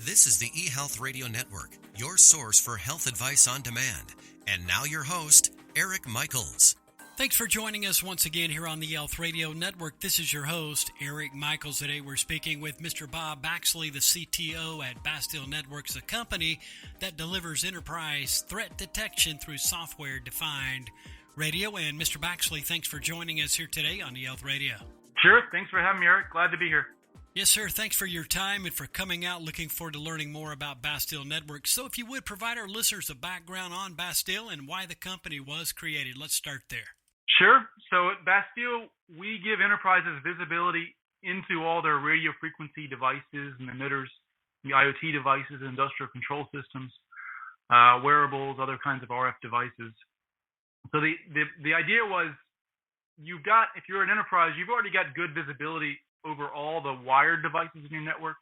This is the eHealth Radio Network, your source for health advice on demand. And now your host, Eric Michaels. Thanks for joining us once again here on the eHealth Radio Network. This is your host, Eric Michaels. Today we're speaking with Mr. Bob Baxley, the CTO at Bastille Networks, a company that delivers enterprise threat detection through software-defined radio. And Mr. Baxley, thanks for joining us here today on eHealth Radio. Sure. Thanks for having me, Eric. Glad to be here. Yes, sir. Thanks for your time and for coming out. Looking forward to learning more about Bastille Network. So if you would provide our listeners a background on Bastille and why the company was created. Let's start there. Sure. So at Bastille, we give enterprises visibility into all their radio frequency devices and emitters, the IoT devices, industrial control systems, wearables, other kinds of RF devices. So the idea was if you're an enterprise, you've already got good visibility over all the wired devices in your network.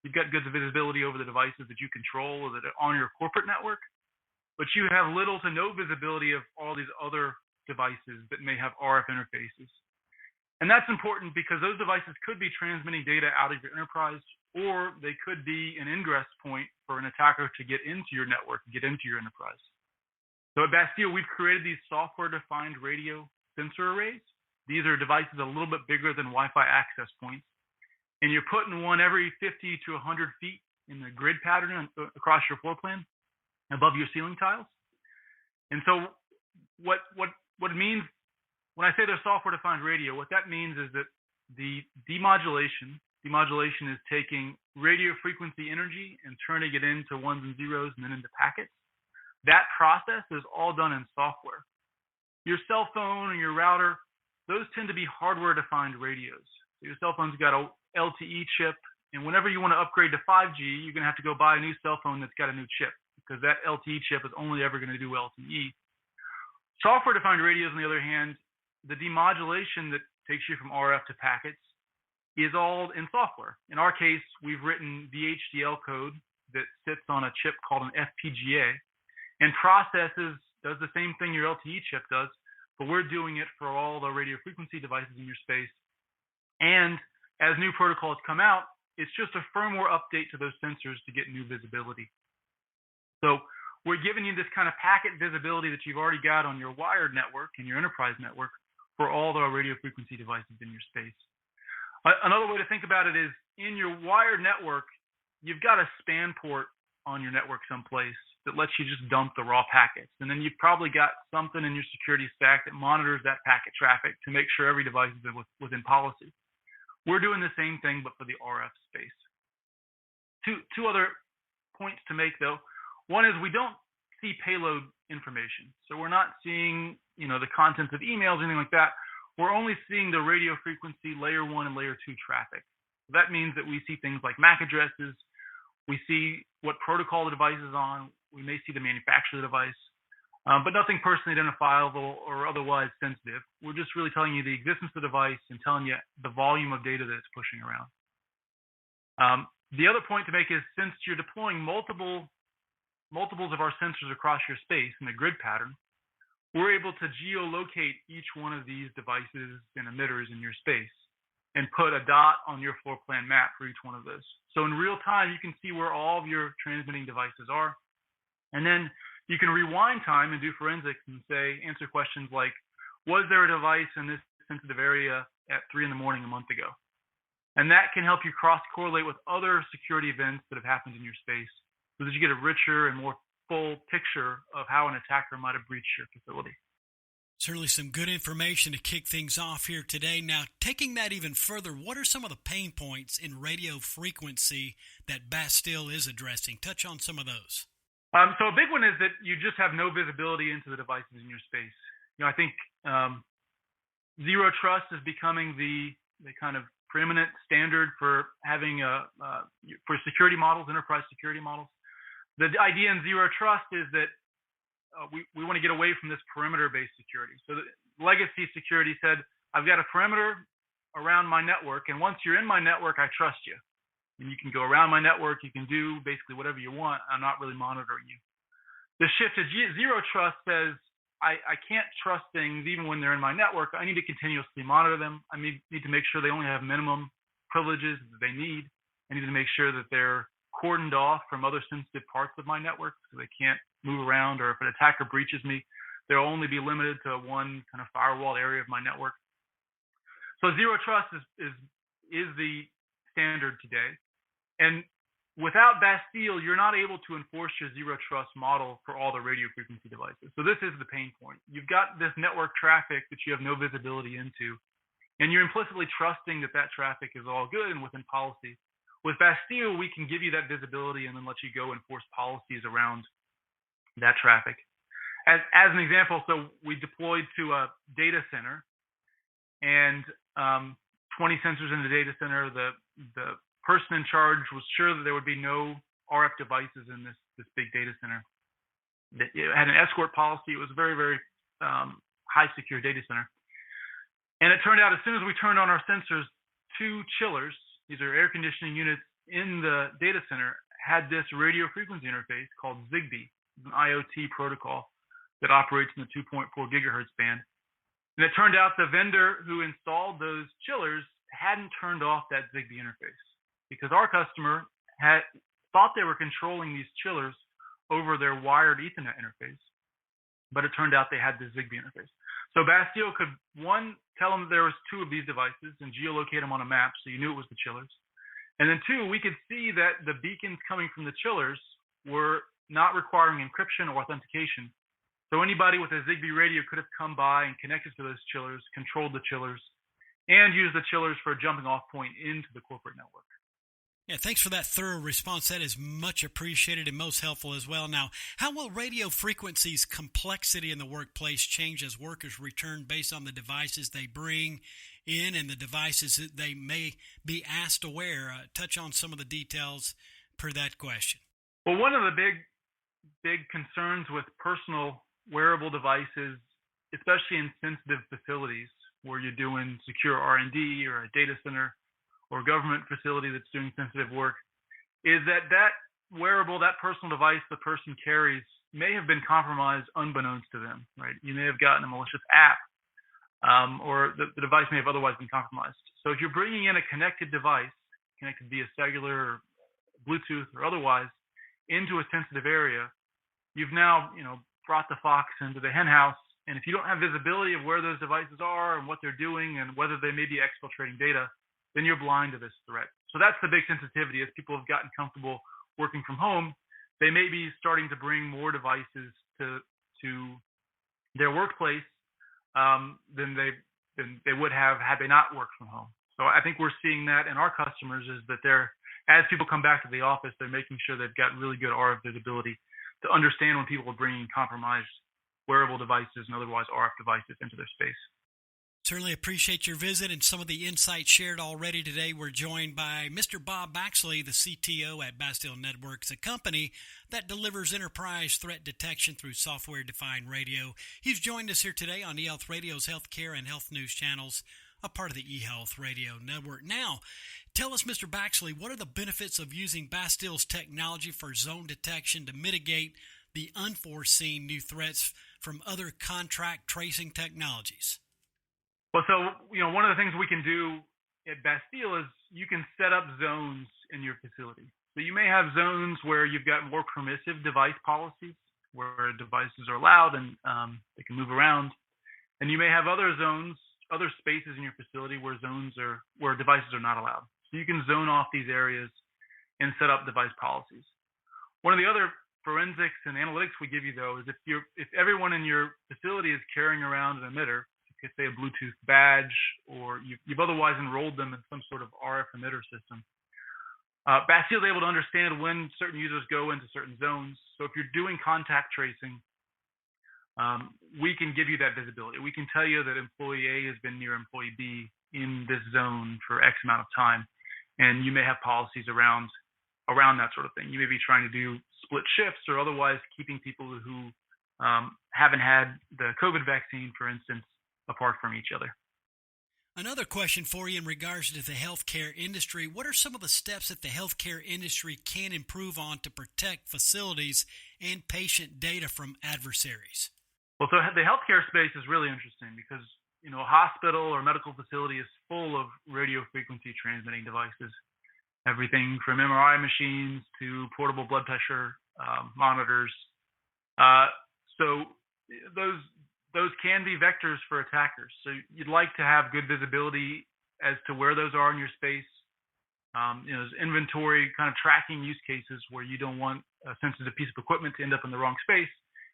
You've got good visibility over the devices that you control or that are on your corporate network, but you have little to no visibility of all these other devices that may have RF interfaces. And that's important because those devices could be transmitting data out of your enterprise, or they could be an ingress point for an attacker to get into your network, get into your enterprise. So at Bastille, we've created these software-defined radio sensor arrays. These are devices a little bit bigger than Wi-Fi access points. And you're putting one every 50 to 100 feet in the grid pattern across your floor plan above your ceiling tiles. And so what it means when I say they're software-defined radio, what that means is that the demodulation is taking radio frequency energy and turning it into ones and zeros and then into packets. That process is all done in software. Your cell phone and your router, those tend to be hardware-defined radios. So your cell phone's got a LTE chip, and whenever you want to upgrade to 5G, you're going to have to go buy a new cell phone that's got a new chip, because that LTE chip is only ever going to do LTE. Software-defined radios, on the other hand, the demodulation that takes you from RF to packets is all in software. In our case, we've written VHDL code that sits on a chip called an FPGA and does the same thing your LTE chip does, but we're doing it for all the radio frequency devices in your space. And as new protocols come out, it's just a firmware update to those sensors to get new visibility. So we're giving you this kind of packet visibility that you've already got on your wired network and your enterprise network for all the radio frequency devices in your space. Another way to think about it is in your wired network, you've got a span port on your network someplace that lets you just dump the raw packets. And then you've probably got something in your security stack that monitors that packet traffic to make sure every device is within policy. We're doing the same thing, but for the RF space. Two other points to make, though. One is we don't see payload information. So we're not seeing, the contents of emails or anything like that. We're only seeing the radio frequency layer 1 and layer 2 traffic. That means that we see things like MAC addresses. We see what protocol the device is on. We may see the manufacturer of the device, but nothing personally identifiable or otherwise sensitive. We're just really telling you the existence of the device and telling you the volume of data that it's pushing around. The other point to make is since you're deploying multiples of our sensors across your space in the grid pattern, we're able to geolocate each one of these devices and emitters in your space and put a dot on your floor plan map for each one of those. So in real time, you can see where all of your transmitting devices are. And then you can rewind time and do forensics and answer questions like, was there a device in this sensitive area at 3 a.m. a month ago? And that can help you cross-correlate with other security events that have happened in your space so that you get a richer and more full picture of how an attacker might have breached your facility. Certainly some good information to kick things off here today. Now, taking that even further, what are some of the pain points in radio frequency that Bastille is addressing? Touch on some of those. So a big one is that you just have no visibility into the devices in your space. I think zero trust is becoming the kind of preeminent standard for having for security models, enterprise security models. The idea in zero trust is that we want to get away from this perimeter-based security. So the legacy security said, I've got a perimeter around my network, and once you're in my network, I trust you. And you can go around my network, you can do basically whatever you want. I'm not really monitoring you. The shift to zero trust says, I can't trust things even when they're in my network. I need to continuously monitor them. I need to make sure they only have minimum privileges that they need. I need to make sure that they're cordoned off from other sensitive parts of my network, so they can't move around, or if an attacker breaches me, they'll only be limited to one kind of firewalled area of my network. So zero trust is the standard today. And without Bastille, you're not able to enforce your zero trust model for all the radio frequency devices. So this is the pain point. You've got this network traffic that you have no visibility into, and you're implicitly trusting that that traffic is all good and within policy. With Bastille, we can give you that visibility and then let you go enforce policies around that traffic. As an example, so we deployed to a data center, and 20 sensors in the data center. The person in charge was sure that there would be no RF devices in this big data center. It had an escort policy. It was a very, very high secure data center. And it turned out as soon as we turned on our sensors, 2 chillers, these are air conditioning units in the data center, had this radio frequency interface called Zigbee, an IoT protocol that operates in the 2.4 gigahertz band. And it turned out the vendor who installed those chillers hadn't turned off that Zigbee interface, because our customer had thought they were controlling these chillers over their wired Ethernet interface, but it turned out they had the Zigbee interface. So Bastille could, 1, tell them that there was 2 of these devices and geolocate them on a map so you knew it was the chillers. And then 2, we could see that the beacons coming from the chillers were not requiring encryption or authentication. So anybody with a Zigbee radio could have come by and connected to those chillers, controlled the chillers, and used the chillers for a jumping off point into the corporate network. Yeah, thanks for that thorough response. That is much appreciated and most helpful as well. Now, how will radio frequency's complexity in the workplace change as workers return based on the devices they bring in and the devices that they may be asked to wear? Touch on some of the details per that question. Well, one of the big concerns with personal wearable devices, especially in sensitive facilities where you're doing secure R&D or a data center or government facility that's doing sensitive work, is that wearable, that personal device the person carries may have been compromised unbeknownst to them, right? You may have gotten a malicious app, or the device may have otherwise been compromised. So if you're bringing in a connected device, connected via cellular or Bluetooth or otherwise, into a sensitive area, you've now, brought the fox into the hen house. And if you don't have visibility of where those devices are and what they're doing and whether they may be exfiltrating data, then you're blind to this threat. So that's the big sensitivity. As people have gotten comfortable working from home, they may be starting to bring more devices to their workplace than they would have had they not worked from home. So I think we're seeing that in our customers, is that as people come back to the office, they're making sure they've got really good RF visibility to understand when people are bringing compromised wearable devices and otherwise RF devices into their space. Certainly appreciate your visit and some of the insights shared already today. We're joined by Mr. Bob Baxley, the CTO at Bastille Networks, a company that delivers enterprise threat detection through software-defined radio. He's joined us here today on eHealth Radio's Healthcare and Health News channels, a part of the eHealth Radio Network. Now, tell us, Mr. Baxley, what are the benefits of using Bastille's technology for zone detection to mitigate the unforeseen new threats from other contract tracing technologies? Well, so, one of the things we can do at Bastille is you can set up zones in your facility. So you may have zones where you've got more permissive device policies, where devices are allowed and they can move around. And you may have other zones, other spaces in your facility where devices are not allowed. So you can zone off these areas and set up device policies. One of the other forensics and analytics we give you, though, is if everyone in your facility is carrying around an emitter, could say a Bluetooth badge, or you've otherwise enrolled them in some sort of RF emitter system. Bastille is able to understand when certain users go into certain zones. So if you're doing contact tracing, we can give you that visibility. We can tell you that employee A has been near employee B in this zone for X amount of time, and you may have policies around that sort of thing. You may be trying to do split shifts or otherwise keeping people who haven't had the COVID vaccine, for instance, apart from each other. Another question for you in regards to the healthcare industry. What are some of the steps that the healthcare industry can improve on to protect facilities and patient data from adversaries? Well, so the healthcare space is really interesting because, a hospital or medical facility is full of radio frequency transmitting devices. everything from MRI machines to portable blood pressure monitors. So those can be vectors for attackers. So you'd like to have good visibility as to where those are in your space. There's inventory kind of tracking use cases where you don't want a sensitive piece of equipment to end up in the wrong space,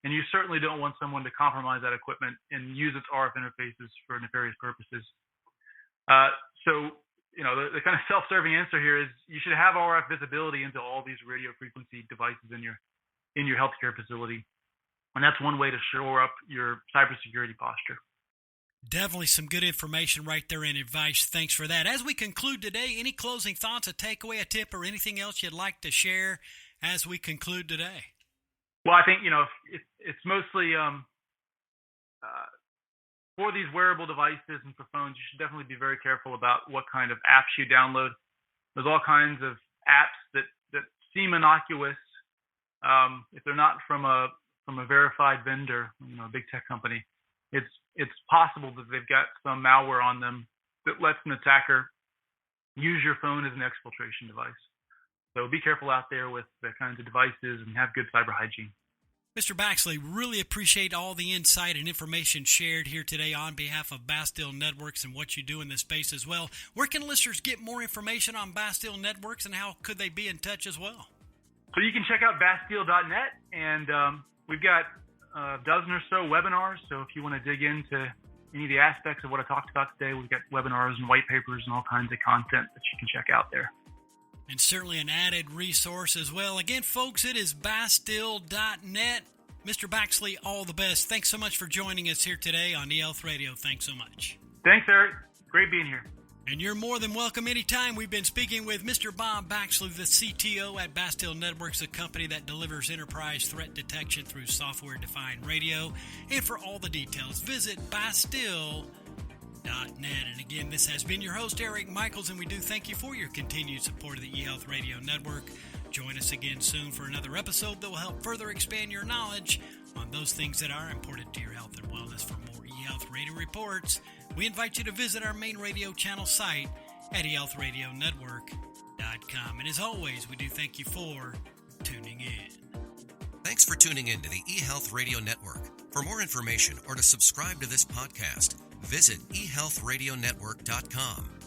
and you certainly don't want someone to compromise that equipment and use its RF interfaces for nefarious purposes. So the kind of self-serving answer here is you should have RF visibility into all these radio frequency devices in your healthcare facility, and that's one way to shore up your cybersecurity posture. Definitely some good information right there and advice. Thanks for that. As we conclude today, any closing thoughts, a takeaway, a tip, or anything else you'd like to share as we conclude today? Well, I think, it's mostly for these wearable devices and for phones, you should definitely be very careful about what kind of apps you download. There's all kinds of apps that seem innocuous if they're not from a verified vendor, a big tech company. It's possible that they've got some malware on them that lets an attacker use your phone as an exfiltration device. So be careful out there with the kinds of devices and have good cyber hygiene. Mr. Baxley, really appreciate all the insight and information shared here today on behalf of Bastille Networks and what you do in this space as well. Where can listeners get more information on Bastille Networks, and how could they be in touch as well? So you can check out Bastille.net, and we've got a dozen or so webinars. So if you want to dig into any of the aspects of what I talked about today, we've got webinars and white papers and all kinds of content that you can check out there. And certainly an added resource as well. Again, folks, it is Bastille.net. Mr. Baxley, all the best. Thanks so much for joining us here today on eHealth Radio. Thanks so much. Thanks, Eric. Great being here. And you're more than welcome anytime. We've been speaking with Mr. Bob Baxley, the CTO at Bastille Networks, a company that delivers enterprise threat detection through software-defined radio. And for all the details, visit Bastille.net. And again, this has been your host, Eric Michaels, and we do thank you for your continued support of the eHealth Radio Network. Join us again soon for another episode that will help further expand your knowledge on those things that are important to your health and wellness. For more eHealth Radio reports, we invite you to visit our main radio channel site at eHealthRadioNetwork.com. And as always, we do thank you for tuning in. Thanks for tuning in to the eHealth Radio Network. For more information or to subscribe to this podcast, visit eHealthRadioNetwork.com.